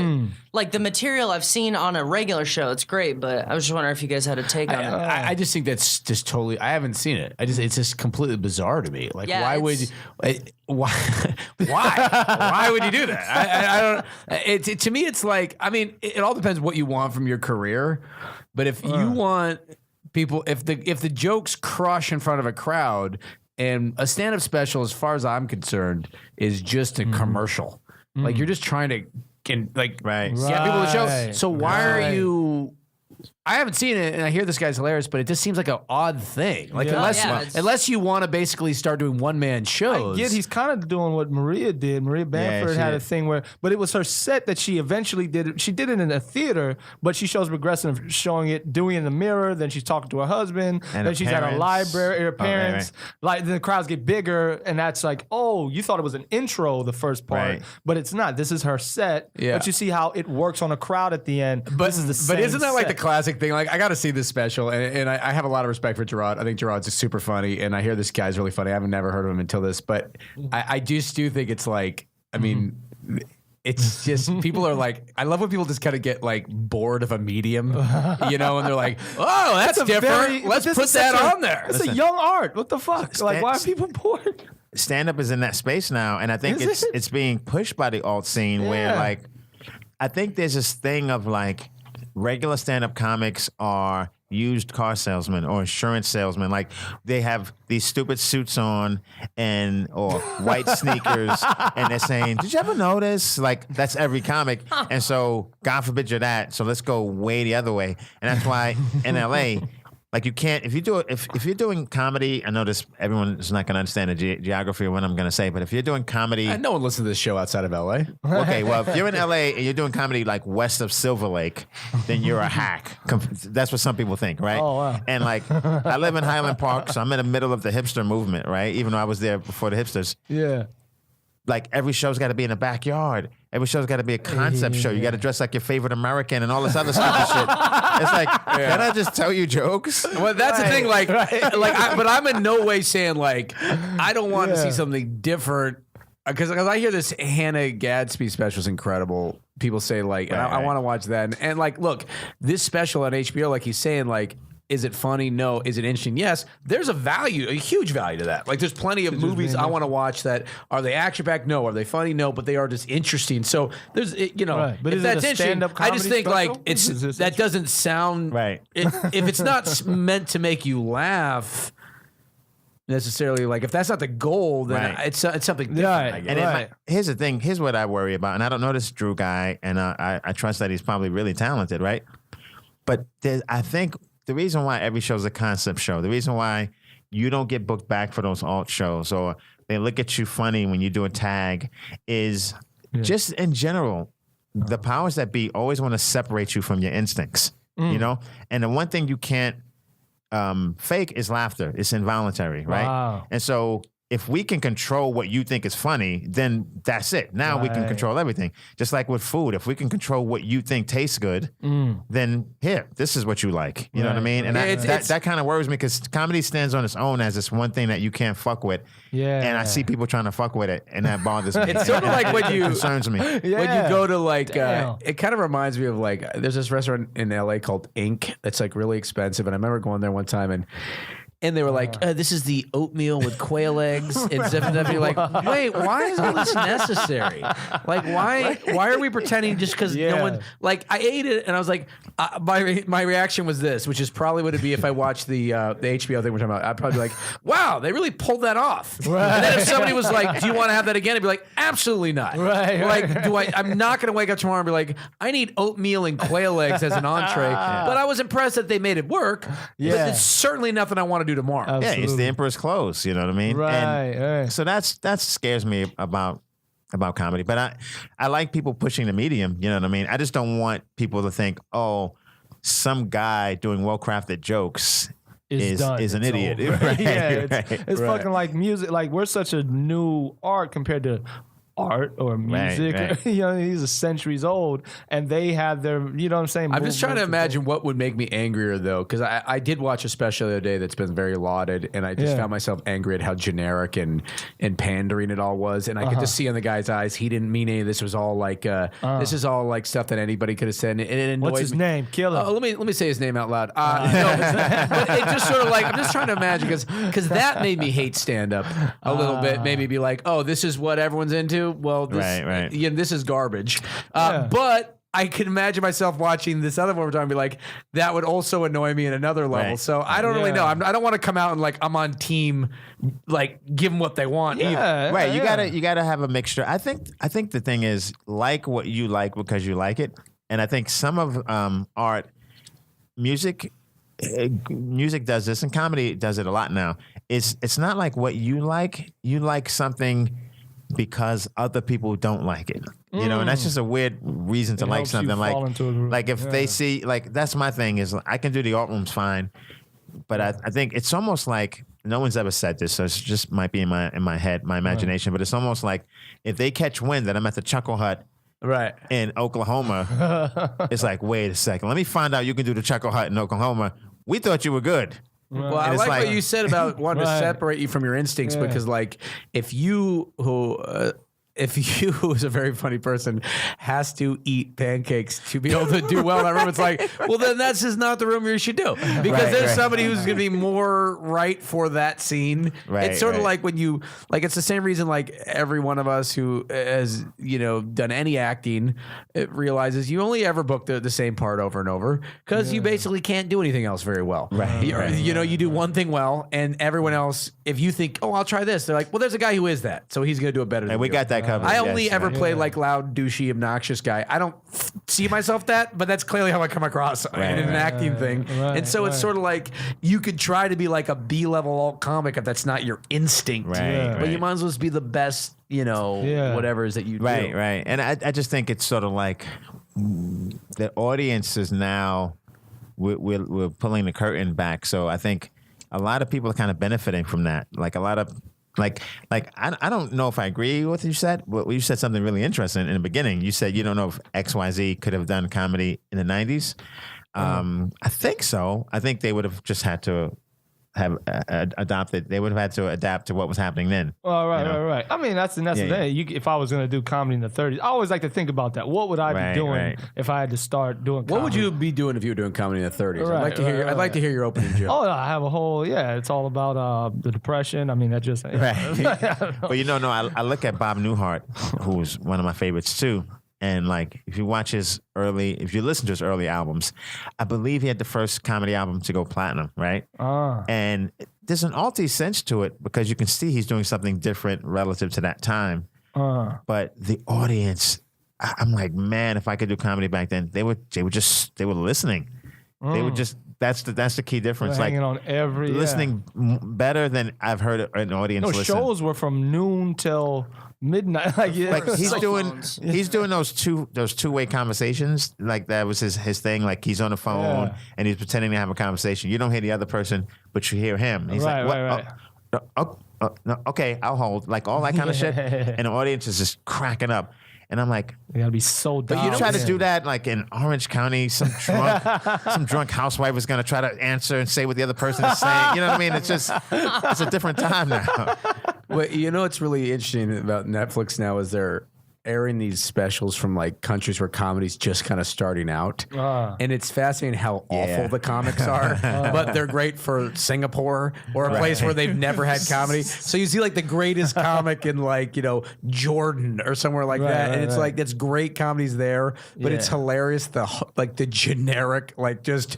like the material I've seen on a regular show, it's great. But I was just wondering if you guys had a take on it. I just think that's just totally. I haven't seen it. It's just completely bizarre to me. Like why would why? Why would you do that? I don't. To me, it's like, I mean, it all depends what you want from your career. But if you want people, if the jokes crush in front of a crowd, and a stand-up special, as far as I'm concerned, is just a commercial. Like you're just trying to get people to show. So why are you? I haven't seen it, and I hear this guy's hilarious, but it just seems like an odd thing. Like unless you want to basically start doing one-man shows. I get he's kind of doing what Maria did. Maria Bamford had a thing where, but it was her set that she eventually did it. She did it in a theater, but she shows progression of showing it, doing it in the mirror. Then she's talking to her husband. And then she's at a library. Her parents. Like then the crowds get bigger, and that's like, oh, you thought it was an intro, the first part, but it's not. This is her set. Yeah. But you see how it works on a crowd at the end. But this is the same isn't that like the set. classic thing? Like I got to see this special, and I have a lot of respect for Gerard. I think Gerard's super funny, and I hear this guy's really funny. I haven't never heard of him until this, but I just do think it's like, I mean, it's just people are like, I love when people just kind of get like bored of a medium, you know, and they're like, oh, that's different. Let's put that on there. It's a young art. What the fuck? Like, why are people bored? Stand-up is in that space now, and I think it's being pushed by the alt scene where like, I think there's this thing of like, regular stand-up comics are used car salesmen or insurance salesmen. Like they have these stupid suits on or white sneakers, and they're saying, "Did you ever notice?" Like that's every comic, and so God forbid you're that. So let's go way the other way, and that's why in LA. Like you can't if you're doing comedy. I know everyone is not going to understand the geography of what I'm going to say, but if you're doing comedy, no one listens to this show outside of LA. Okay, well if you're in LA and you're doing comedy like west of Silver Lake, then you're a hack. That's what some people think, right? Oh wow. And like I live in Highland Park, so I'm in the middle of the hipster movement, right? Even though I was there before the hipsters. Yeah. Like every show's got to be in the backyard. Every show's got to be a concept show. You got to dress like your favorite American and all this other stupid shit. It's like, can I just tell you jokes? Well, that's the thing. Like, but I'm in no way saying like I don't want to see something different because I hear this Hannah Gadsby special is incredible. People say like, I want to watch that, and like, look, this special on HBO, like he's saying, like. Is it funny? No. Is it interesting? Yes. There's a huge value to that. Like there's plenty of movies I want to watch that are they action packed? No. Are they funny? No. But they are just interesting. So there's, but if that's interesting, I just think like that doesn't sound right. If it's not meant to make you laugh necessarily, like if that's not the goal, then it's something different. And here's the thing. Here's what I worry about, and I don't know this Drew guy, and I trust that he's probably really talented, right? But I think. The reason why every show is a concept show, the reason why you don't get booked back for those alt shows or they look at you funny when you do a tag is just in general, the powers that be always want to separate you from your instincts, you know? And the one thing you can't fake is laughter. It's involuntary, right? Wow. And so if we can control what you think is funny, then that's it. Now we can control everything. Just like with food, if we can control what you think tastes good, then here, this is what you like. You know what I mean? And that kind of worries me because comedy stands on its own as this one thing that you can't fuck with. Yeah. And I see people trying to fuck with it, and that bothers me. It's sort of like when you concerns me. When you go to like, it kind of reminds me of like, there's this restaurant in LA called Ink that's like really expensive, and I remember going there one time and they were like, this is the oatmeal with quail eggs and stuff. And you're like, wait, why is all this necessary? Like, why are we pretending just because no one, like, I ate it and I was like, my reaction was this, which is probably what it'd be if I watched the HBO thing we're talking about. I'd probably be like, wow, they really pulled that off. Right. And then if somebody was like, do you want to have that again? I'd be like, absolutely not. Right. Like, I'm not going to wake up tomorrow and be like, I need oatmeal and quail eggs as an entree. But I was impressed that they made it work. Yeah. But it's certainly nothing I want to do tomorrow. Absolutely. Yeah, it's the emperor's clothes, you know what I mean? Right. So that scares me about comedy. But I like people pushing the medium, you know what I mean? I just don't want people to think, oh, some guy doing well-crafted jokes is an idiot. Right? It's fucking like music. Like we're such a new art compared to art or music. right. These are centuries old, and they have their, you know what I'm saying? I'm just trying to movements and imagine what would make me angrier, though, because I did watch a special the other day that's been very lauded, and I just found myself angry at how generic and pandering it all was. And I could just see in the guy's eyes, he didn't mean any of this. Was all like, this is all like stuff that anybody could have said. And it annoyed What's his me. name? Kill him. Let me say his name out loud. But it just sort of like, I'm just trying to imagine, because that made me hate stand-up a little bit. Made me be like, oh, this is what everyone's into? Well, this, this is garbage. But I can imagine myself watching this other one we're talking and be like, that would also annoy me at another level. Right. So I don't really know. I don't want to come out and like, I'm on team, like give them what they want. Yeah, right. You gotta have a mixture. I think the thing is, like what you like because you like it. And I think some of art, music does this, and comedy does it a lot now. It's not like what you like. You like something because other people don't like it, and that's just a weird reason to like something. Like if they see, like, that's my thing is I can do the art rooms fine, but I think it's almost like, no one's ever said this, so it just might be in my head, my imagination, but it's almost like if they catch wind that I'm at the Chuckle Hut in Oklahoma, it's like, wait a second, let me find out you can do the Chuckle Hut in Oklahoma. We thought you were good. Well, I like what you said about wanting to separate you from your instincts, because like if you who's a very funny person has to eat pancakes to be able to do well in that room, it's like, well, then that's just not the room you should do, because there's somebody who's going to be more right for that scene. It's sort of like when you, like, it's the same reason like every one of us who has, done any acting, it realizes you only ever book the same part over and over, because you basically can't do anything else very well. You do one thing well, and everyone else, if you think, oh, I'll try this, they're like, well, there's a guy who is that, so he's going to do it better than And we you. got that covered. I only ever play like loud, douchey, obnoxious guy. I don't see myself that, but that's clearly how I come across in an acting thing. And so it's sort of like you could try to be like a B-level alt comic if that's not your instinct. But you might as well just be the best, whatever it is that you do. Right. And I just think it's sort of like the audience is now, we're pulling the curtain back. So I think a lot of people are kind of benefiting from that. Like a lot of, Like I don't know if I agree with what you said, but you said something really interesting in the beginning. You said you don't know if XYZ could have done comedy in the 90s. I think so. I think they would have just had to have adopted. They would have had to adapt to what was happening then. Oh, right. I mean, that's the thing. If I was going to do comedy in the 30s, I always like to think about that. What would I be doing if I had to start doing comedy? What would you be doing if you were doing comedy in the 30s? I'd like to hear your opening joke. Oh, I have a whole, it's all about the Depression. I mean, that just... But I look at Bob Newhart, who's one of my favorites too. And like, if you listen to his early albums, I believe he had the first comedy album to go platinum, right? And there's an alti sense to it, because you can see he's doing something different relative to that time. But the audience, I'm like, man, if I could do comedy back then, they were listening. They would just, that's the key difference. Hanging on every listening better than I've heard an audience listen. Shows were from noon till midnight. He's doing those two-way conversations. Like that was his thing. Like he's on the phone and he's pretending to have a conversation. You don't hear the other person, but you hear him. He's like, what? No, okay, I'll hold. Like all that kind of shit. And the audience is just cracking up. And I'm like, you gotta be so dumb. But you try to do that like in Orange County, some drunk housewife is gonna try to answer and say what the other person is saying. You know what I mean? It's a different time now. Well, what's really interesting about Netflix now is they're airing these specials from like countries where comedy's just kind of starting out. And it's fascinating how awful the comics are, but they're great for Singapore or a place where they've never had comedy. So you see like the greatest comic in like, Jordan or somewhere like that. And it's like, that's great comedy's there, but it's hilarious. The generic, like just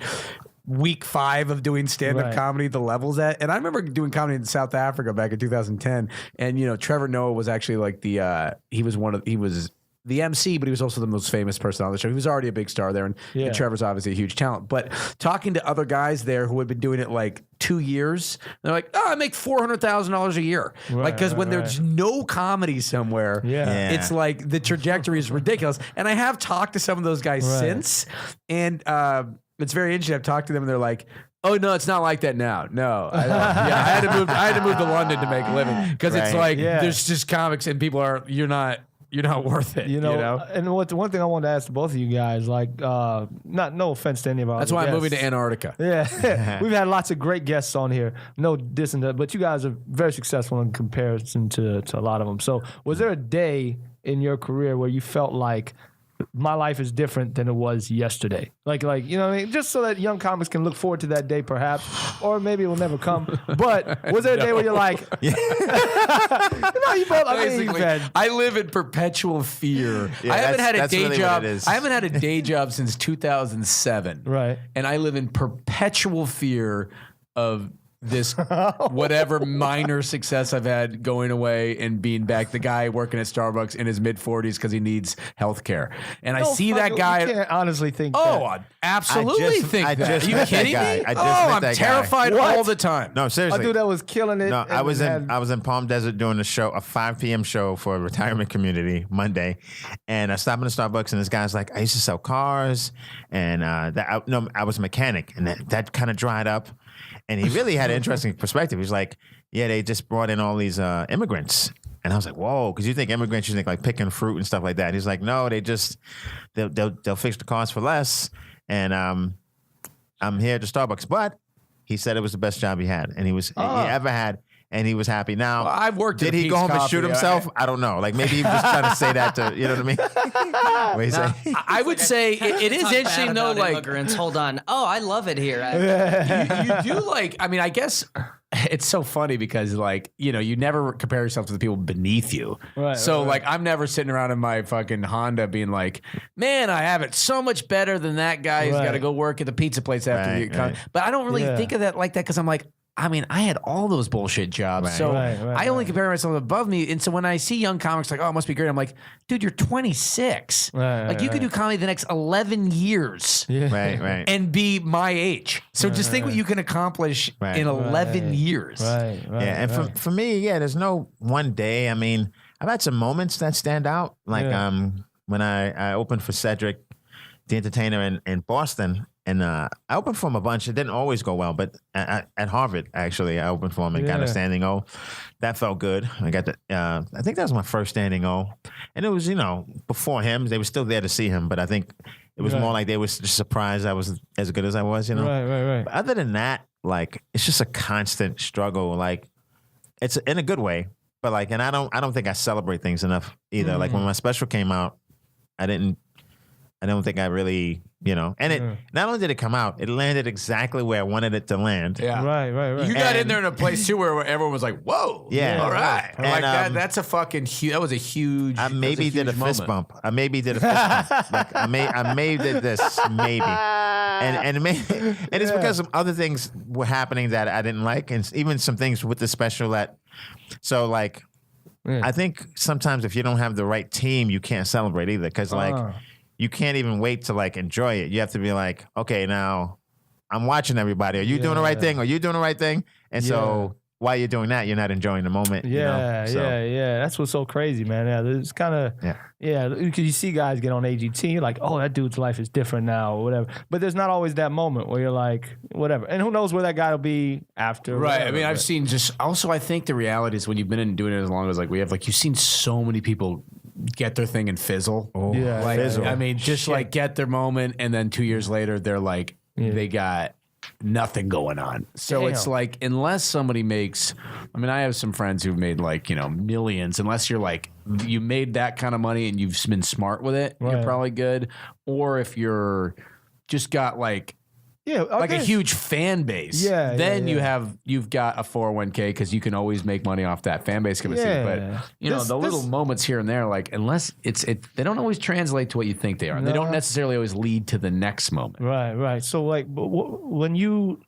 week 5 of doing stand-up comedy, the levels at. And I remember doing comedy in South Africa back in 2010. And, Trevor Noah was actually like he was the MC, but he was also the most famous person on the show. He was already a big star there. And Trevor's obviously a huge talent. But talking to other guys there who had been doing it like 2 years, they're like, I make $400,000 a year. Because when there's no comedy somewhere, it's like the trajectory is ridiculous. And I have talked to some of those guys since. And, it's very interesting. I've talked to them and they're like, Oh no, it's not like that now. No, I had to move to London to make a living because it's like there's just comics and people are you're not worth it. You know? And one thing I wanted to ask both of you guys, like, no offense to any of our That's other why I'm guests. moving to Antarctica. Yeah, we've had lots of great guests on here. No this and that, but you guys are very successful in comparison to a lot of them. So, was there a day in your career where you felt like my life is different than it was yesterday? Like you know what I mean? Just so that young comics can look forward to that day, perhaps, or maybe it will never come. But was there a day where you're like, you both, Basically, I live in perpetual fear. Yeah, I haven't had a that's day really job. what it is. I haven't had a day job since 2007. Right. And I live in perpetual fear of this whatever minor success I've had going away and being back. The guy working at Starbucks in his mid 40s because he needs health care. And I see that guy. You can't honestly think Oh, that. I absolutely think I that. just Are you met that kidding guy. me? I just Oh, met I'm that guy. terrified What? all the time. No, seriously. I thought that was killing it. No, and I was then in Palm Desert doing a show, a 5 p.m. show for a retirement community Monday, and I stopped in the Starbucks, and this guy's like, I used to sell cars, and I was a mechanic, and that kind of dried up, and he really had an interesting perspective. He's like, yeah, they just brought in all these immigrants. And I was like, whoa, because you think immigrants, you think like picking fruit and stuff like that. He's like, no, they'll fix the cars for less, and I'm here at the Starbucks, but he said it was the best job he had, and he ever had, and he was happy. Now, Well, I've worked at Did he Pete's go home and Coffee. shoot himself? I don't know. Like maybe he was just trying to say that to, you know what I mean? What he say? I would say it is Talk interesting bad though. about Like immigrants. Hold on. Oh, I love it here. you do like. I mean, I guess it's so funny because like you never compare yourself to the people beneath you. Right, so right. like I'm never sitting around in my fucking Honda being like, man, I have it so much better than that guy who's Right. got to go work at the pizza place after Right, the. right. But I don't really Yeah. think of that like that because I'm like. I mean, I had all those bullshit jobs. Right. So Right, I only compare myself above me. And so when I see young comics like, oh, it must be great. I'm like, dude, you're 26. Right, like you could do comedy the next 11 years Right. and be my age. So just think what you can accomplish Right. in 11 years. Right. Yeah, and for me, there's no one day. I mean, I've had some moments that stand out. Like when I opened for Cedric, the Entertainer in Boston, and I opened for him a bunch. It didn't always go well, but at Harvard, actually, I opened for him and got a standing O. That felt good. I got the. I think that was my first standing O, and it was before him. They were still there to see him, but I think it was more like they were just surprised I was as good as I was. Right. But other than that, like it's just a constant struggle. Like it's in a good way, but like, and I don't think I celebrate things enough either. Like when my special came out, I don't think I really, and it not only did it come out, it landed exactly where I wanted it to land. Yeah. Right. You got in there in a place too where everyone was like, "Whoa, Yeah. all right." And, Like that. That's a fucking huge. That was a huge. I maybe did a fist bump. I maybe did a fist bump. Like I may did this maybe, and it's because some other things were happening that I didn't like, and even some things with the special that. So like, I think sometimes if you don't have the right team, you can't celebrate either because like. You can't even wait to like enjoy it. You have to be like, okay, now I'm watching everybody. Are you doing the right thing? Are you doing the right thing? And so while you're doing that, you're not enjoying the moment. Yeah, So, yeah. That's what's so crazy, man. Yeah, it's kind of because you see guys get on AGT, you're like, oh, that dude's life is different now, or whatever. But there's not always that moment where you're like, whatever. And who knows where that guy will be after? Right. Whatever, I mean, I've seen just also. I think the reality is when you've been in doing it as long as like we have, like you've seen so many people get their thing and fizzle. Yeah, like fizzle. I mean, just like get their moment, and then 2 years later, they're like they got nothing going on. So it's like unless somebody makes. I mean, I have some friends who've made like millions. Unless you're like you made that kind of money and you've been smart with it, you're probably good. Or if you're just got like. Yeah, like a huge fan base. Yeah, then yeah. you've got a 401k because you can always make money off that fan base capacity. Yeah. But the little moments here and there, like unless they don't always translate to what you think they are. They don't necessarily always lead to the next moment. Right. So like, when you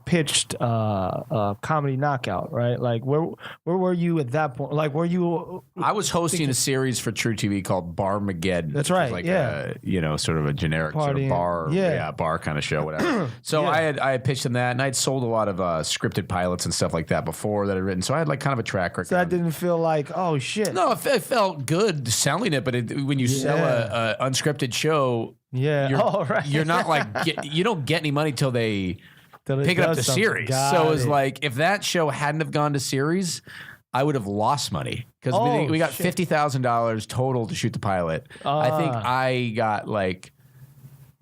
pitched Comedy Knockout, right? Like where were you at that point? Like were you? I was hosting a series for True TV called Barmageddon. That's which right, is like yeah. sort of a generic sort Partying. of bar, Yeah. bar kind of show. Whatever. So I had pitched them that, and I'd sold a lot of scripted pilots and stuff like that before that I'd written. So I had like kind of a track record. So that didn't feel like, oh shit. No, it felt good selling it, but when you sell a unscripted show, Yeah. you're not like you don't get any money till they Till it pick it up does to something. series. Got So it was it. like, if that show hadn't have gone to series, I would have lost money because Oh, we got shit. $50,000 total to shoot the pilot. I think I got like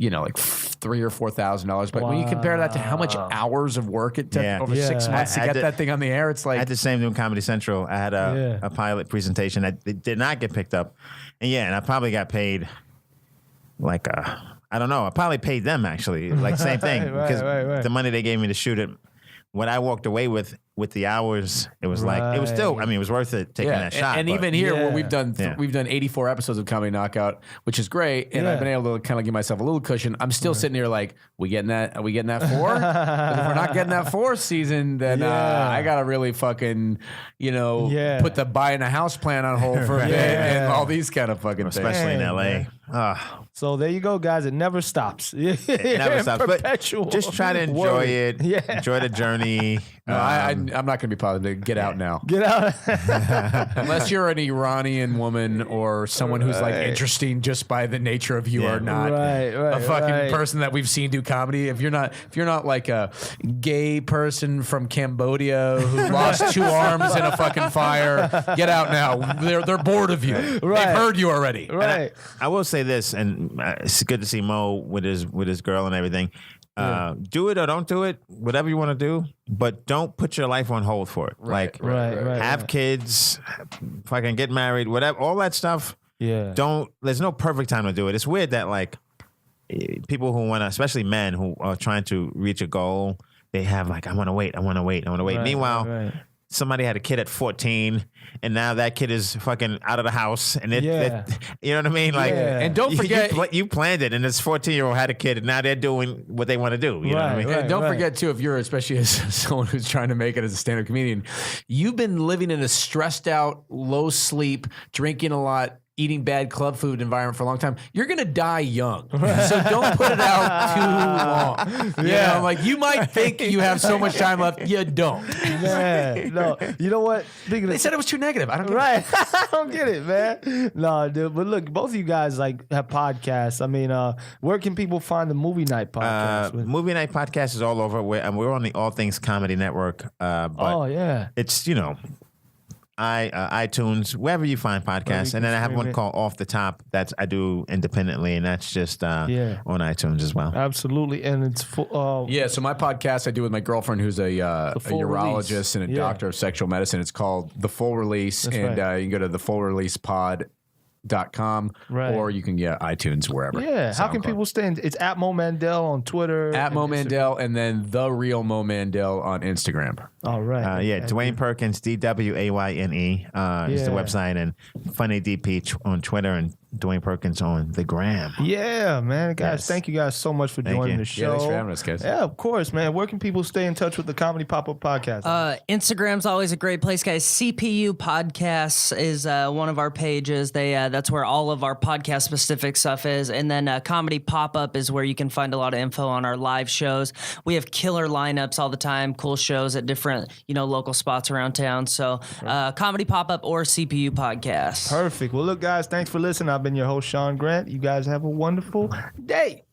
$3,000 or $4,000. But when you compare that to how much hours of work it took over 6 months to get that thing on the air, it's like I had the same doing Comedy Central. I had a pilot presentation that did not get picked up, and I probably got paid like I don't know. I probably paid them actually, like same thing because the money they gave me to shoot it. What I walked away with the hours, it was like it was still. I mean, it was worth it taking that shot. And but- even here, where we've done 84 episodes of Comedy Knockout, which is great, and I've been able to kind of give myself a little cushion. I'm still sitting here like, we getting that? Are we getting that 4? 'Cause if we're not getting that 4th season, then I gotta really fucking put the buying a house plan on hold for a bit and all these kind of fucking especially things. in LA. So there you go, guys. It never stops. It never stops. Perpetual But just try to enjoy worry. it. Yeah. Enjoy the journey. No, I'm not going to be positive. Get out now. Get out. Unless you're an Iranian woman or someone who's like interesting just by the nature of you are not a fucking person that we've seen do comedy. If you're not like a gay person from Cambodia who lost 2 arms in a fucking fire, get out now. They're bored of you. They've heard you already. Right. I will say this, and it's good to see Mo with his girl and everything. Do it or don't do it, whatever you want to do, but don't put your life on hold for it. Have kids, fucking get married, whatever, all that stuff. Yeah. There's no perfect time to do it. It's weird that like people who want to, especially men who are trying to reach a goal, they have like, I want to wait. Meanwhile, somebody had a kid at 14 and now that kid is fucking out of the house and you know what I mean? Like, and don't forget you planned it and this 14-year-old had a kid and now they're doing what they want to do. You know what I mean? And don't forget too, if you're especially as someone who's trying to make it as a stand-up comedian, you've been living in a stressed out, low sleep, drinking a lot, eating bad club food environment for a long time, you're gonna die young. So don't put it out too long. You know, like you might think you have so much time left, you don't. Man, no. You know what? They said it was too negative. I don't get Right. I don't get it, man. No, dude. But look, both of you guys like have podcasts. I mean, where can people find the Movie Night podcast? Movie Night Podcast is all over. We're on the All Things Comedy Network. But it's, iTunes, wherever you find podcasts. And then I have one called Off the Top that I do independently, and that's just on iTunes as well. Absolutely. And it's full. So my podcast I do with my girlfriend who's a urologist and a doctor of sexual medicine. It's called The Full Release. That's and you can go to thefullreleasepod.com or you can get iTunes wherever. Yeah. How can people stay in? It's at Mo Mandel on Twitter. At Mo Mandel, and then The Real Mo Mandel on Instagram. All right. Dwayne Perkins, DWAYNE is the website, and Funny DP on Twitter, and Dwayne Perkins on the gram. Yeah, man. Guys, thank you guys so much for joining the show. Yeah, thanks for having us, guys. Yeah, of course, man. Where can people stay in touch with the Comedy Pop-Up Podcast? Instagram's always a great place, guys. CPU Podcasts is one of our pages. That's where all of our podcast specific stuff is. And then Comedy Pop-Up is where you can find a lot of info on our live shows. We have killer lineups all the time, cool shows at different, local spots around town. So Comedy Pop-Up or CPU Podcast. Perfect. Well, look, guys, thanks for listening. I've been your host, Sean Grant. You guys have a wonderful day.